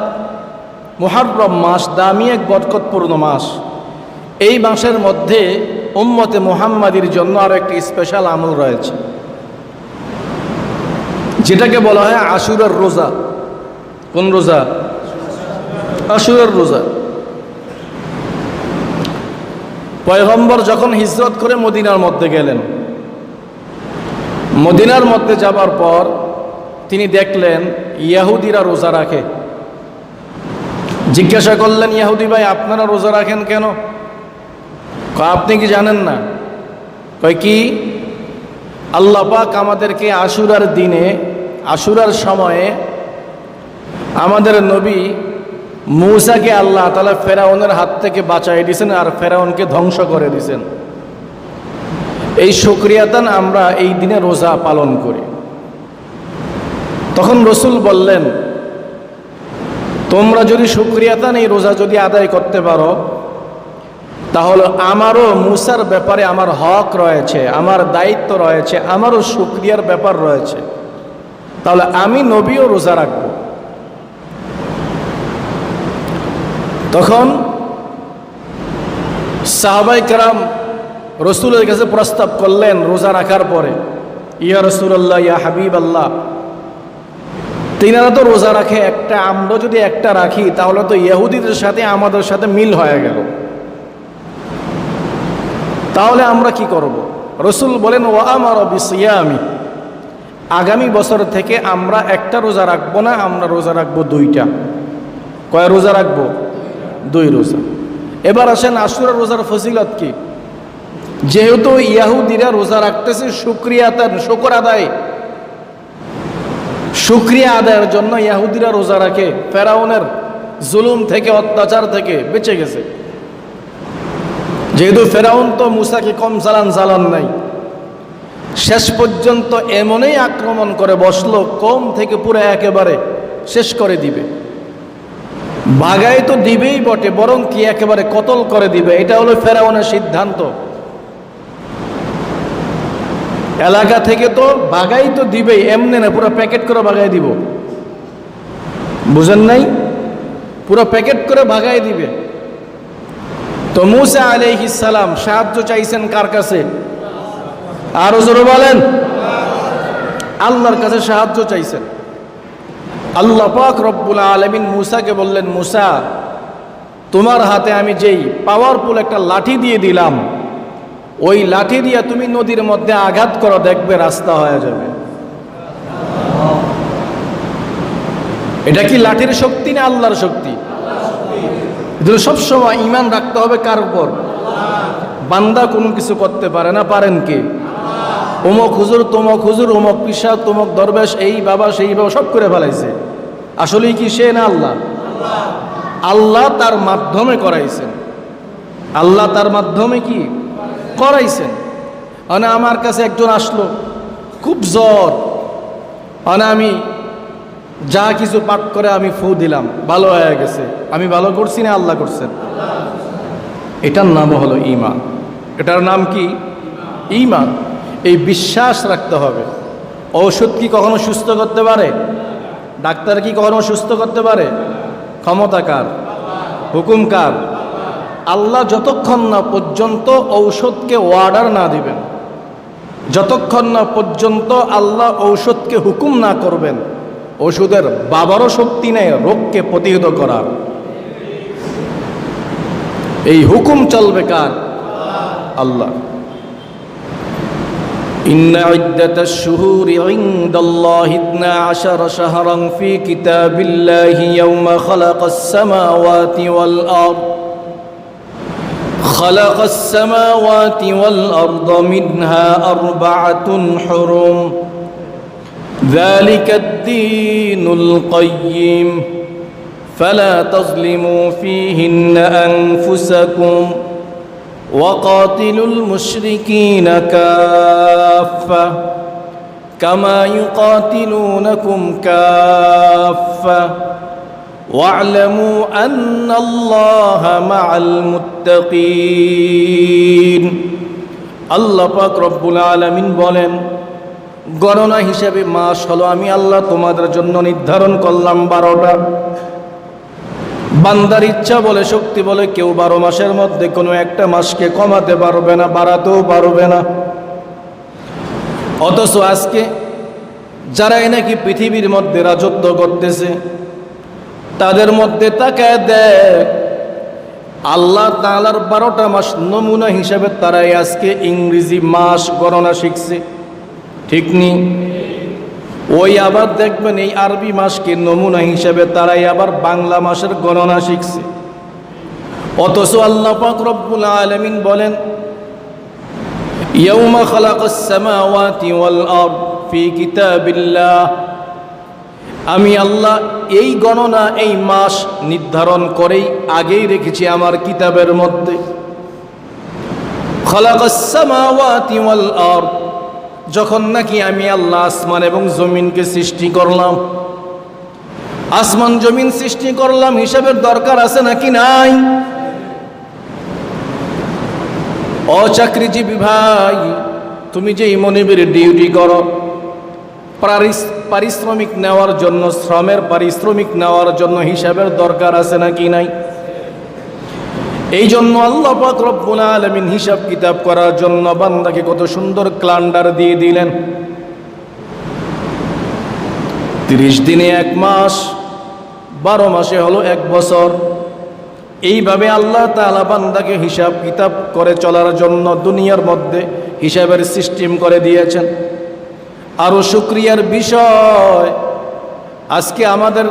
মুহররম মাস দামি এক বরকতপূর্ণ মাস, এই মাসের মধ্যে উম্মতে মুহাম্মাদির জন্য আরো একটি স্পেশাল আমল রয়েছে, যেটাকে বলা হয় আশুরার রোজা। কোন রোজা? আশুরার রোজা। পয়গম্বর যখন হিজরত করে মদিনার মধ্যে গেলেন, মদিনার মধ্যে যাবার পর তিনি দেখলেন ইহুদিরা রোজা রাখে। জিজ্ঞাসা করলেন, ইহুদি ভাই আপনারা রোজা রাখেন কেন? আপনি কি জানেন না? কয় কি? আল্লাহ পাক আমাদেরকে আশুরার দিনে, আশুরার সময়ে আমাদের নবী মূসাকে আল্লাহ তাআলা ফেরাউনের হাত থেকে বাঁচাই দিয়েছেন আর ফেরাউনকে ধ্বংস করে দিয়েছেন। এই শুকরিয়াতান আমরা এই দিনে রোজা পালন করি। তখন রসুল বললেন, তোমরা যদি শুকরিয়াতান এই রোজা যদি আদায় করতে পারো, তাহলে আমারও মূসার ব্যাপারে আমার হক রয়েছে, আমার দায়িত্ব রয়েছে, আমারও শুকরিয়ার ব্যাপার রয়েছে, তাহলে আমি নবীও রোজা রাখব। তখন সাহাবায়ে কেরাম রসুলের কাছে প্রস্তাব করলেন রোজা রাখার পরে, ইয়া রাসূলুল্লাহ, ইয়া হাবিব আল্লাহ, তিনারা তো রোজা রাখে একটা, আমরা যদি একটা রাখি তাহলে তো ইহুদিদের সাথে আমাদের সাথে মিল হয়ে গেল, তাহলে আমরা কি করব? রসুল বলেন, ওয়া আমারা বিসিয়ামি, আগামী বছর থেকে আমরা একটা রোজা রাখবো না, আমরা রোজা রাখবো 2টা। কয় রোজা রাখবো? 2 রোজা। এবার আসেন আশুরা রোজার ফজিলত কি? যেহেতু ইহুদিরা রোজা রাখতেছে শুকরিয়াতান, শুকর আদায়, শুকরিয়া আদায়ের জন্য ইহুদিরা রোজা রাখে, ফেরাউনের জুলুম থেকে, অত্যাচার থেকে বেঁচে গেছে। যেহেতু ফেরাউন তো মূসাকে কম জ্বালান নাই, শেষ পর্যন্ত এমনই আক্রমণ করে বসলো, কম থেকে পুরো একেবারে শেষ করে দিবে। ভাগাই তো দিবেই বটে, বরং কি একেবারে কতল করে দিবে। এটা হলো ফেরাউনের সিদ্ধান্ত। এলাকা থেকে তো ভাগাই তো দিবেই, এমনি না পুরো প্যাকেট করে ভাগাই দিব। বুঝেন নাই? পুরো প্যাকেট করে ভাগাই দিবে। তো মূসা আলাইহিস সালাম সাহায্য চাইছেন কার কাছে? আরো জোরে বলেন। আল্লাহর কাছে সাহায্য চাইছেন। আল্লাহ পাক রব্বুল আলামিন মূসাকে বললেন, মূসা, তোমার হাতে আমি যেই পাওয়ারফুল একটা লাঠি দিয়ে দিলাম, ওই লাঠি দিয়ে তুমি নদীর মধ্যে আঘাত করো, দেখবে রাস্তা হয়ে যাবে। এটা কি লাঠির শক্তি না আল্লাহর শক্তি? সবসময় ঈমান রাখতে হবে কার উপর? বান্দা কোনো কিছু করতে পারে না, পারেন কে? অমুক হুজুর, তমক হুজুর, অমুক পিসা, তমক দরবেশ, এই বাবা সেই বাবা সব করে ফেলাইছে। আসলেই কি সে না আল্লাহ? আল্লাহ তার মাধ্যমে করাইছেন। আল্লাহ তার মাধ্যমে কি করাইছেন। মানে আমার কাছে একজন আসলো, খুব জ্বর, মানে আমি যা কিছু পাঠ করে আমি ফু দিলাম, ভালো হয়ে গেছে। আমি ভালো করছি না আল্লাহ করছেন? এটার নাম হলো ঈমান। এটার নাম কি? ঈমান। এই বিশ্বাস রাখতে হবে। ঔষধ কি কখনো সুস্থ করতে পারে? ডাক্তার কি কখনো সুস্থ করতে পারে? ক্ষমতা কার? হুকুম কার? আল্লাহ যতক্ষণ না পর্যন্ত ঔষধকে অর্ডার না দিবেন, যতক্ষণ না পর্যন্ত আল্লাহ ঔষধকে হুকুম না করবেন, ওষুধের বাবারও শক্তি নেই রোগকে প্রতিহত করার। এই হুকুম চলবে কার? আল্লাহ। ইন্না ইদ্দাতাশ শুহুরি ইনদাল্লাহি 12 শাহরান ফি কিতাবিল্লাহি ইয়াওমা খালাকাস সামাওয়াতি ওয়াল আরদ خلق السماوات والأرض منها 4 حرم ذلك الدين القيم فلا تظلموا فيهن أنفسكم وقاتلوا المشركين كافة كما يقاتلونكم كافة ওয়া'লামু আন্নাল্লাহা মা'আল মুত্তাকিন। আল্লাহ পাক রব্বুল আলামিন বলেন, গণনা হিসেবে মাস হলো আমি আল্লাহ তোমাদের জন্য নির্ধারণ করলাম 12টা। বান্দার ইচ্ছা বলে শক্তি বলে কেউ 12 মাসের মধ্যে কোনো একটা মাসকে কমাতে পারবে না, বাড়াতেও পারবে না। অথচ আজকে যারাই নাকি পৃথিবীর মধ্যে রাজত্ব করতেছে তাদের মধ্যে তাকায় দেখ, আল্লাহ তাআলার 12টা মাস নমুনা হিসেবে তারাই আজকে ইংরেজি মাস গণনা শিখছে, ঠিক নি? ওই আবার দেখবেন এই আরবি মাসকে নমুনা হিসেবে তারাই আবার বাংলা মাসের গণনা শিখছে। অথচ আল্লাহ পাক রব্বুল আলামিন বলেন, ইয়াউমা খালাকাস সামাওয়াতি ওয়াল আরদ ফি কিতাবিল্লাহ, আমি আল্লাহ এই গণনা এই মাস নির্ধারণ করেই আগেই রেখেছি আমার কিতাবের মধ্যে। খালাকাস সামাওয়াতি ওয়াল আরদ, যখন নাকি আমি আল্লাহ আসমান এবং জমিনকে সৃষ্টি করলাম, আসমান জমিন সৃষ্টি করলাম, হিসাবের দরকার আছে নাকি নাই? অচাকরিজীবী ভাই, তুমি যে মনিবের ডিউটি করো, পারিশ্রমিক নেওয়ার জন্য, শ্রমের পারিশ্রমিক নেওয়ার জন্য হিসাবের দরকার আছে নাকি নাই? এই জন্য আল্লাহ পাক রব্বুল আলামিন হিসাব কিতাব করার জন্য বান্দাকে কত সুন্দর ক্যালেন্ডার দিয়ে দিলেন। 30 দিনে 1 মাস, 12 মাসে হলো 1 বছর। এইভাবে আল্লাহ তাআলা বান্দাকে হিসাব কিতাব করে চলার জন্য দুনিয়ার মধ্যে হিসাবের সিস্টেম করে দিয়েছেন। আরো শুকরিয়ার বিষয়, আজকে আমাদের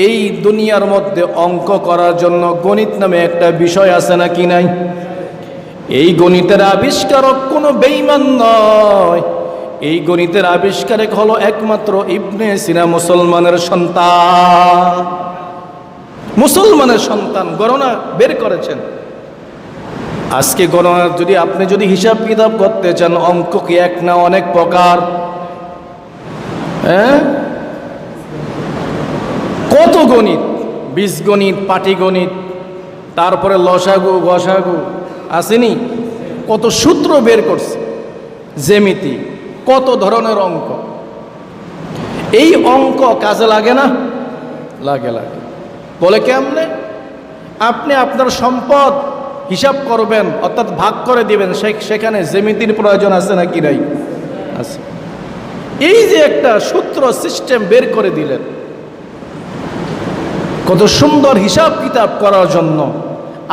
এই দুনিয়ার মধ্যে অঙ্ক করার জন্য গণিত নামে একটা বিষয় আছে নাকি নাই? এই গণিতের আবিষ্কারক কোনো বেঈমান নয়, এই গণিতের আবিষ্কারক হলো একমাত্র ইবনে সিনা, মুসলমানের সন্তান। মুসলমানের সন্তান গণনা বের করেছেন। আজকে গণনা আপনি যদি হিসাব কিতাব করতে চান, অঙ্ক কি এক না অনেক প্রকার? হ্যাঁ, কত গণিত, বীজগণিত, পাটিগণিত, তারপরে লসাগু গসাগু আসেনি, কত সূত্র বের করছে, জ্যামিতি, কত ধরনের অঙ্ক। এই অঙ্ক কাজে লাগে না? লাগে, লাগে। বলে কেমনে? আপনি আপনার সম্পদ হিসাব করবেন, অর্থাৎ ভাগ করে দিবেন, সেখানে জ্যামিতির প্রয়োজন আছে নাকি নাই? আছে। এই যে একটা সূত্র সিস্টেম বের করে দিলেন, কত সুন্দর হিসাব কিতাব করার জন্য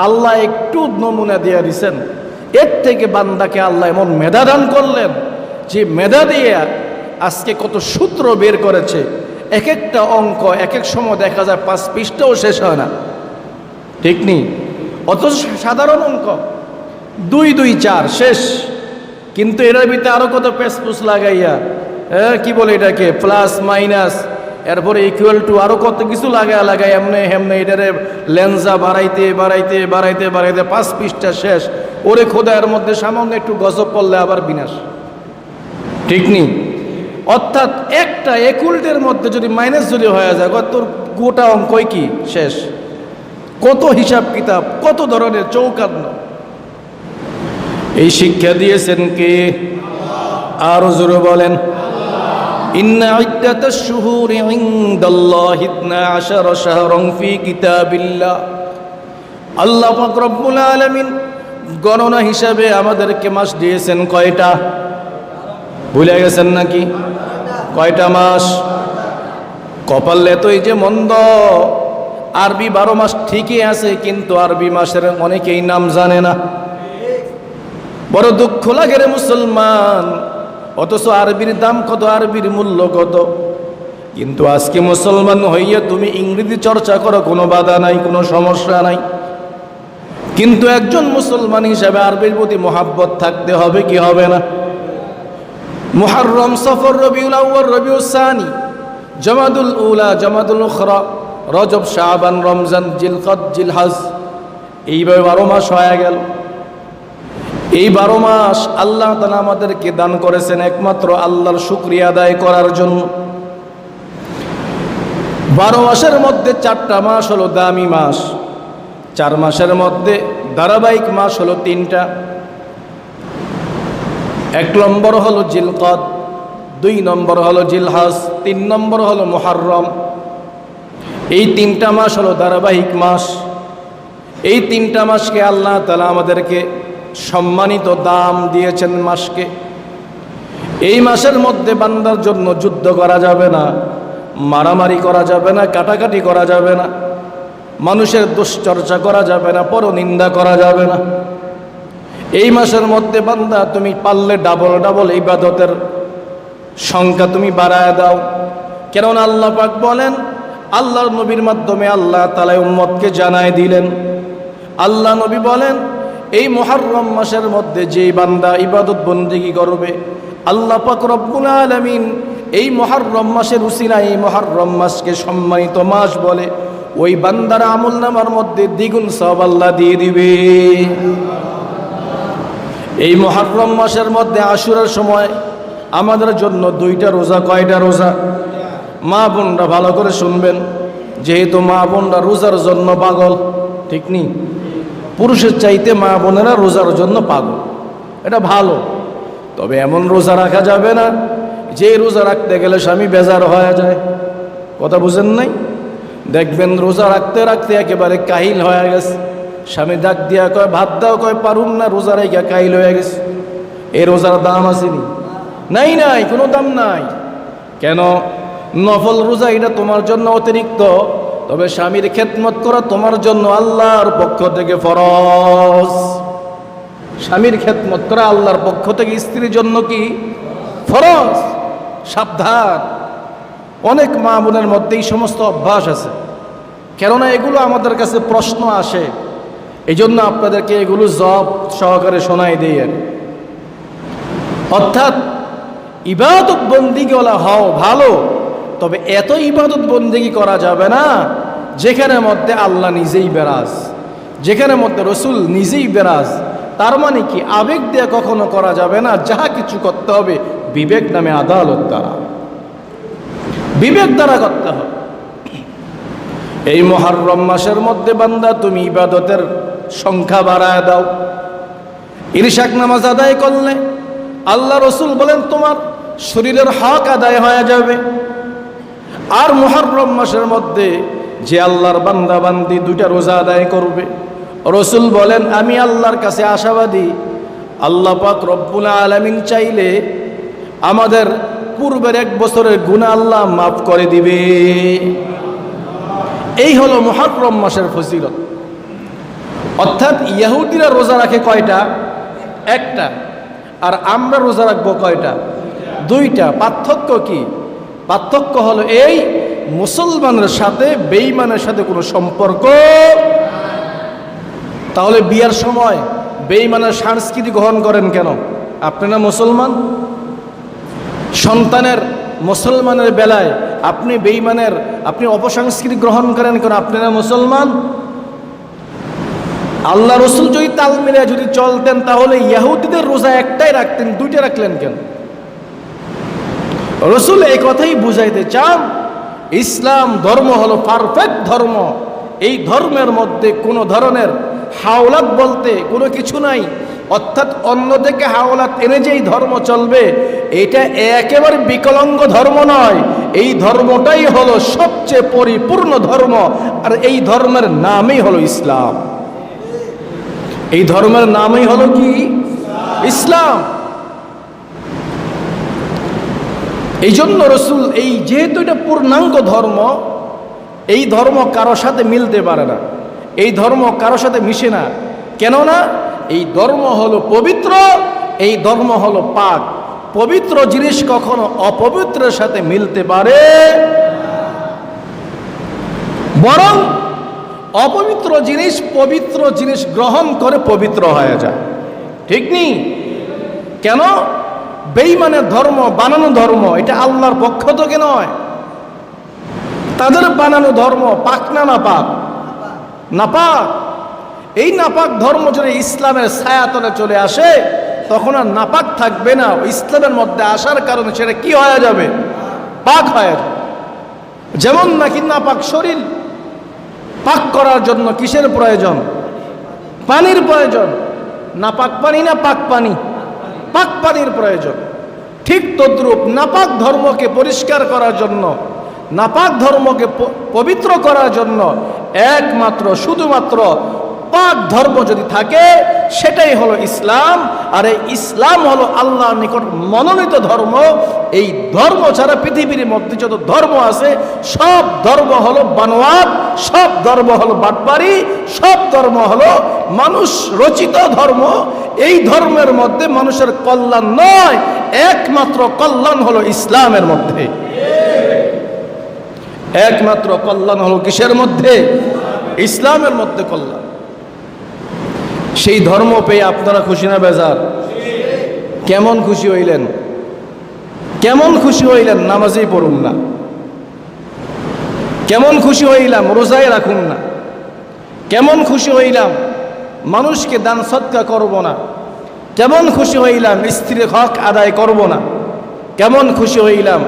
আল্লাহ একটু নমুনা দিয়ে দিয়েছেন। এর থেকে বান্দাকে আল্লাহ এমন মেধা দান করলেন যে মেধা দিয়ে আজকে কত সূত্র বের করেছে। এক একটা অঙ্ক এক এক সময় দেখা যায় 5 পৃষ্ঠাও শেষ হয় না, ঠিক নি? অথচ সাধারণ অঙ্ক 2 2 4 শেষ, কিন্তু এর ভিতরে আরো কত পেসপুস লাগাইয়া, কি বলে এটাকে, প্লাস মাইনাস, এরপরে ইকুয়াল টু, আরো কত কিছু লাগাই এমনি হেমনে এটারে লেন্সা বাড়াইতে বাড়াইতে বাড়াইতে বাড়াইতে 5 পৃষ্ঠা শেষ। ওরে খোদা, এর মধ্যে সামান্য একটু গজব পড়লে আবার বিনাশ, ঠিক নি? অর্থাৎ একটা একুলটের মধ্যে যদি মাইনাস যদি হয়ে যায়, তোর গোটা অঙ্কই কি শেষ। কত হিসাব কিতাব, কত ধরনের চৌকান্ন। এই শিক্ষা দিয়েছেন কে? আরো জোরে বলেন, ইন্না ইদ্দাতাশ শুহুরি ইনদাল্লাহি 12 শাহরান ফি কিতাবিল্লাহ। আল্লাহ পাক রব্বুল আলামিন গণনা হিসাবে আমাদেরকে মাস দিয়েছেন কয়টা? ভুলে গেছেন নাকি? কয়টা মাস? কপালে তো এই যে মন্দ, আরবি 12 মাস ঠিকই আছে, কিন্তু আরবি মাসের অনেকেই নাম জানে না। বড় দুঃখ লাগে রে মুসলমান। অথচ আরবির দাম কত, আরবির মূল্য কত। কিন্তু আজকে মুসলমান হইয়া তুমি ইংরেজি চর্চা করো, কোনো বাধা নাই, কোনো সমস্যা নাই। কিন্তু একজন মুসলমান হিসাবে আরবির প্রতি মোহাব্বত থাকতে হবে কি হবে না? মুহররম, সফর, রবিউল আউয়াল, রবিউল সানি, জমাদুল উলা, জমাদুল উখরা, রজব, শাবান, রমজান, জিলকদ, জিলহজ, এইভাবে 12 মাস হয়ে গেল। এই 12 মাস আল্লাহ তাআলা আমাদেরকে দান করেছেন একমাত্র আল্লাহর শুকরিয়া আদায় করার জন্য। 12 মাসের মধ্যে 4টা মাস হলো দামি মাস, 4 মাসের মধ্যে ধারাবাহিক মাস হলো 3টা। 1 নম্বর হলো জিলকদ, 2 নম্বর হলো জিলহজ, 3 নম্বর হলো মুহররম। এই 3টা মাস হলো ধারাবাহিক মাস। এই 3টা মাসকে আল্লাহ তাআলা আমাদেরকে সম্মানিত দাম দিয়েছেন মাসকে। এই মাসের মধ্যে বান্দার জন্য যুদ্ধ করা যাবে না, মারামারি করা যাবে না, কাটাকাটি করা যাবে না, মানুষের দুশ্চর্চা করা যাবে না, পরনিন্দা করা যাবে না। এই মাসের মধ্যে বান্দা তুমি পারলে ডাবল ইবাদতের সংখ্যা তুমি বাড়ায় দাও। কেননা আল্লাহ পাক বলেন, আল্লাহর নবীর মাধ্যমে আল্লাহ তাআলা উম্মতকে জানায় দিলেন, আল্লাহ নবী বলেন, এই মুহররম মাসের মধ্যে যেই বান্দা ইবাদত বন্দেগী করবে, আল্লাহ পাক রব্বুল আলামিন এই মুহররম মাসের উসিলায় এই মুহররম মাসকে সম্মানিত মাস বলে ওই বান্দার আমলনামার মধ্যে দ্বিগুণ সওয়াব আল্লাহ দিয়ে দিবে। এই মুহররম মাসের মধ্যে আশুরার সময় আমাদের জন্য 2টা রোজা। কয়টা রোজা? মা বোনরা ভালো করে শুনবেন, যেহেতু মা বোনরা রোজার জন্য পাগল, ঠিক নেই? পুরুষের চাইতে মা বোনেরা রোজার জন্য পাগল, এটা ভালো। তবে এমন রোজা রাখা যাবে না যে রোজা রাখতে গেলে স্বামী বেজার হয়ে যায়। কথা বুঝেন নাই? দেখবেন রোজা রাখতে রাখতে একেবারে কাহিল হয়ে গেছে, স্বামী ডাক দিয়া কয় ভাত দাও, কয় পারুম না, রোজা রেখে কাহিল হয়ে গেছে। এই রোজার দাম আসেনি? নাই, কোনো দাম নাই। কেন? নফল রোজা এটা তোমার জন্য অতিরিক্ত, তবে স্বামীর খেদমত করা তোমার জন্য আল্লাহর পক্ষ থেকে ফরজ। স্বামীর খেদমত করা আল্লাহর পক্ষ থেকে স্ত্রীর জন্য কি ফরজ। সাবধান, অনেক মা বোনের মধ্যে এই সমস্ত অভ্যাস আছে। কেননা এগুলো আমাদের কাছে প্রশ্ন আসে, এই জন্য আপনাদেরকে এগুলো জব সহকারে শোনাই দিয়ে। অর্থাৎ ইবাদত বন্দিগি ওলা হও ভালো, তবে এত ইবাদত বন্দিগি করা যাবে না যেখানে মধ্যে আল্লাহ নিজেই বেরাজ, যেখানে মধ্যে রসুল নিজেই বেরাজ। তার মানে কি? আবেগ দিয়ে কখনো করা যাবে না, যাহা কিছু করতে হবে বিবেক নামে আদালত দ্বারা, বিবেক দ্বারা করতে হবে। এই মুহররম মাসের মধ্যে বান্দা তুমি ইবাদতের সংখ্যা বাড়ায় দাও। ইরশাক নামাজ আদায় করলে আল্লাহ রসুল বলেন তোমার শরীরের হক আদায় হয়ে যাবে। আর মুহররম মাসের মধ্যে যে আল্লাহর বান্দা বান্দি 2টা রোজা আদায় করবে, রসুল বলেন আমি আল্লাহর কাছে আশাবাদী, আল্লাহ পাক রব্বুল আলামিন চাইলে আমাদের পূর্বের 1 বছরের গুনাহ আল্লাহ মাফ করে দিবে। এই হলো মুহররম মাসের ফজিলত। অর্থাৎ ইহুদিরা রোজা রাখে কয়টা? 1টা। আর আমরা রোজা রাখবো কয়টা? 2টা। পার্থক্য কি? পার্থক্য হলো এই, মুসলমানের সাথে বেঈমানের সাথে কোনো সম্পর্ক। তাহলে বিয়ার সময় বেঈমানের সংস্কৃতি গ্রহণ করেন কেন? আপনি না মুসলমান। সন্তানের মুসলমানের বেলায় আপনি বেঈমানের, আপনি অপসংস্কৃতি গ্রহণ করেন কেন? আপনি না মুসলমান। আল্লাহ রসুল যদি তাল মিলে যদি চলতেন তাহলে ইহুদিদের রোজা 1টাই রাখতেন, 2টা রাখলেন কেন? রসুল এই কথাই বুঝাইতে চান, ইসলাম ধর্ম হলো পারফেক্ট ধর্ম। এই ধর্মের মধ্যে কোনো ধরনের হাওলাত বলতে কোনো কিছু নাই। অর্থাৎ অন্য থেকে হাওলাত এনে যেই ধর্ম চলবে, এটা একেবারে বিকলাঙ্গ ধর্ম নয়। এই ধর্মটাই হলো সবচেয়ে পরিপূর্ণ ধর্ম, আর এই ধর্মের নামই হলো ইসলাম। এই ধর্মের নামই হলো কি? ইসলাম। এই জন্য রসুল এই যেহেতু এটা পূর্ণাঙ্গ ধর্ম, এই ধর্ম কারো সাথে মিলতে পারে না, এই ধর্ম কারো সাথে মিশে না। কেননা এই ধর্ম হলো পবিত্র, এই ধর্ম হলো পাক। পবিত্র জিনিস কখনো অপবিত্রের সাথে মিলতে পারে, বরং অপবিত্র জিনিস পবিত্র জিনিস গ্রহণ করে পবিত্র হয়ে যায়। ঠিক নেই? কেন? বেঈমানের ধর্ম, বানানো ধর্ম, এটা আল্লাহর পক্ষ থেকে নয়। তাদের বানানো ধর্ম পাক না নাপাক? নাপাক। এই নাপাক ধর্ম যদি ইসলামের ছায়াতলে চলে আসে, তখন আর নাপাক থাকবে না। ইসলামের মধ্যে আসার কারণে সেটা কি হয়ে যাবে? পাক হয়ে যাবে। যেমন নাকি নাপাক শরীর পাক করার জন্য কিসের প্রয়োজন? পানির প্রয়োজন। নাপাক পানি না পাক পানি? পাক পানির প্রয়োজন। ঠিক তদ্রূপ নাপাক ধর্মকে পরিষ্কার করার জন্য, নাপাক ধর্মকে পবিত্র করার জন্য একমাত্র শুধুমাত্র পাক ধর্ম যদি থাকে সেটাই হলো ইসলাম। আর এই ইসলাম হলো আল্লাহর নিকট মনোনীত ধর্ম। এই ধর্ম ছাড়া পৃথিবীর মধ্যে যত ধর্ম আছে সব ধর্ম হলো বানোয়াট, সব ধর্ম হলো বাটপারি, সব ধর্ম হলো মানুষ রচিত ধর্ম। এই ধর্মের মধ্যে মানুষের কল্যাণ নয়, একমাত্র কল্যাণ হলো ইসলামের মধ্যে। একমাত্র কল্যাণ হলো কিসের মধ্যে? ইসলামের মধ্যে কল্যাণ। সেই ধর্ম পেয়ে আপনারা খুশি না বেজার? কেমন খুশি হইলেন? কেমন খুশি হইলেন? নামাজই পড়ুন না। কেমন খুশি হইলাম? রোজাই রাখুন না। কেমন খুশি হইলাম? মানুষকে দান সৎকা করব না। কেমন খুশি হইলাম? স্ত্রীর হক আদায় করব না। কেমন খুশি হইলাম?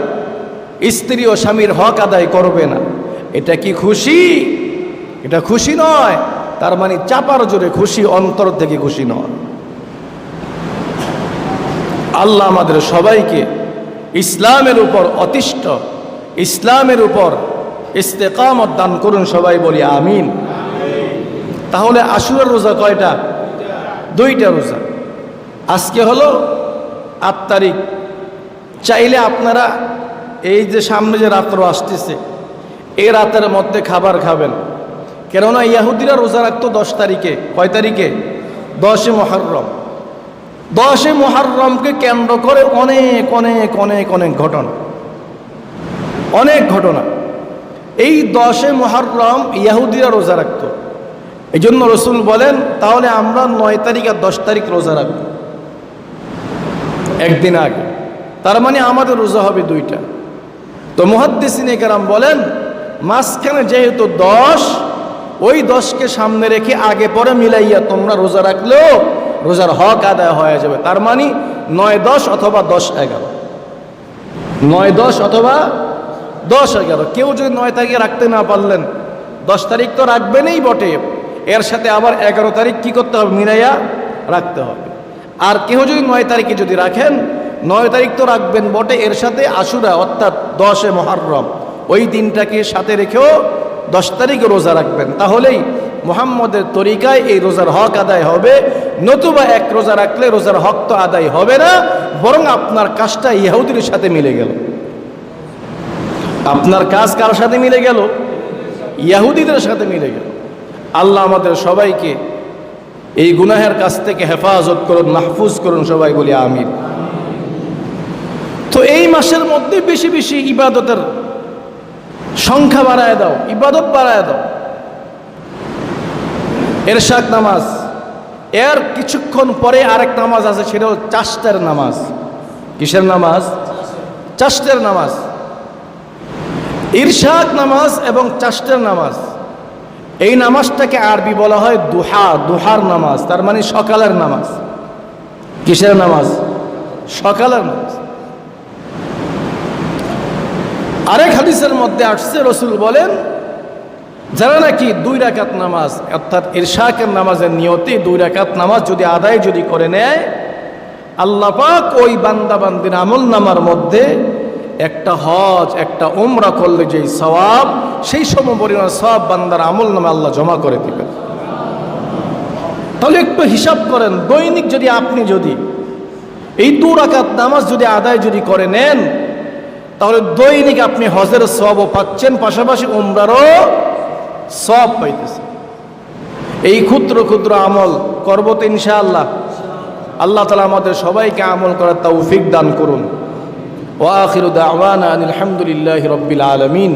স্ত্রী ও স্বামীর হক আদায় করবে না। এটা কি খুশি? এটা খুশি নয়। তার মানে চাপার জোরে খুশি, অন্তর থেকে খুশি নয়। আল্লাহ আমাদের সবাইকে ইসলামের উপর অতিষ্ঠ, ইসলামের উপর ইস্তেকামত দান করুন। সবাই বলি আমিন। তাহলে আশুরার রোজা কয়টা? 2টা রোজা। আজকে হলো 8 তারিখ। চাইলে আপনারা এই যে সামনে যে রাত্র আসতেছে এই রাতের মধ্যে খাবার খাবেন। কেননা ইহুদিরা রোজা রাখতো 10 তারিখে। কয় তারিখে? 10 মুহররম। 10 মুহররমকে কেন্দ্র করে অনেক অনেক অনেক অনেক ঘটনা, অনেক ঘটনা। এই 10 মুহররম ইহুদিরা রোজা রাখতো। এই জন্য রসুল বলেন তাহলে আমরা 9 তারিখ আর 10 তারিখ রোজা রাখবো একদিন আগে। তার মানে আমাদের রোজা হবে 2টা। তো মুহাদ্দিসিনে কেরাম বলেন মাঝখানে যেহেতু 10, ওই 10কে সামনে রেখে আগে পরে মিলাইয়া তোমরা রোজা রাখলেও রোজার হক আদায় হয়ে যাবে। তার মানে 9-10 অথবা 10-11, 9-10 অথবা 10-11। কেউ যদি 9 তারিখে রাখতে না পারলেন 10 তারিখ তো রাখবেনই বটে, এর সাথে আবার 11 তারিখ কি করতে হবে? মিলাইয়া রাখতে হবে। আর কেউ যদি 9 তারিখে যদি রাখেন, 9 তারিখ তো রাখবেন বটে, এর সাথে আশুরা অর্থাৎ 10 মুহররম ওই দিনটাকে সাথে রেখেও 10 তারিখে রোজা রাখবেন। তাহলেই মুহাম্মদের তরিকায় এই রোজার হক আদায় হবে। নতুবা এক রোজা রাখলে রোজার হক তো আদায় হবে না, বরং আপনার কাজটা ইহুদির সাথে মিলে গেল। আপনার কাজ কার সাথে মিলে গেল? ইহুদিদের সাথে মিলে গেল। আল্লাহ আমাদের সবাইকে এই গুনাহের কাছ থেকে হেফাজত করুন, মাহফুজ করুন। সবাই বলি আমিন। তো এই মাসের মধ্যে বেশি বেশি ইবাদতের সংখ্যা বাড়ায় দাও, ইবাদত বাড়ায় দাও। এরশাদ নামাজ, এর কিছুক্ষণ পরে আরেক নামাজ আছে, সেটা হল চাষ্টের নামাজ। কিসের নামাজ? চাষ্টের নামাজ। ইরশাদ নামাজ এবং চাষ্টের নামাজ, এই নামাজটাকে আরবি বলা হয় দুহা, দুহার নামাজ। তার মানে সকালের নামাজ। কিসের নামাজ? সকালের নামাজ। আরেক হাদিসের মধ্যে আসছে, রসুল বলেন যারা নাকি 2 রাকাত নামাজ অর্থাৎ ইরশাকের নামাজের নিয়তে 2 রাকাত নামাজ যদি আদায় যদি করে নেয়, আল্লাহ পাক ওই বান্দা বান্দির আমল নামার মধ্যে একটা হজ একটা উমরা করলে যেই সওয়াব, সেই সম পরিমাণ সওয়াব বান্দার আমল নামে আল্লাহ জমা করে দিবেন। তাহলে একটু হিসাব করেন, দৈনিক যদি আপনি যদি এই 2 রাকাত নামাজ যদি আদায় যদি করে নেন, তাহলে দৈনিক আপনি হজের সওয়াবও পাচ্ছেন, পাশাপাশি উমরারও সওয়াব পাইতেছেন। এই ক্ষুদ্র ক্ষুদ্র আমল করব তো ইনশাআল্লাহ। আল্লাহ তাআলা আমাদের সবাইকে আমল করার তৌফিক দান করুন। ওয়া আখিরু দাওয়ানা আনিল হামদুলিল্লাহি রাব্বিল আলামিন।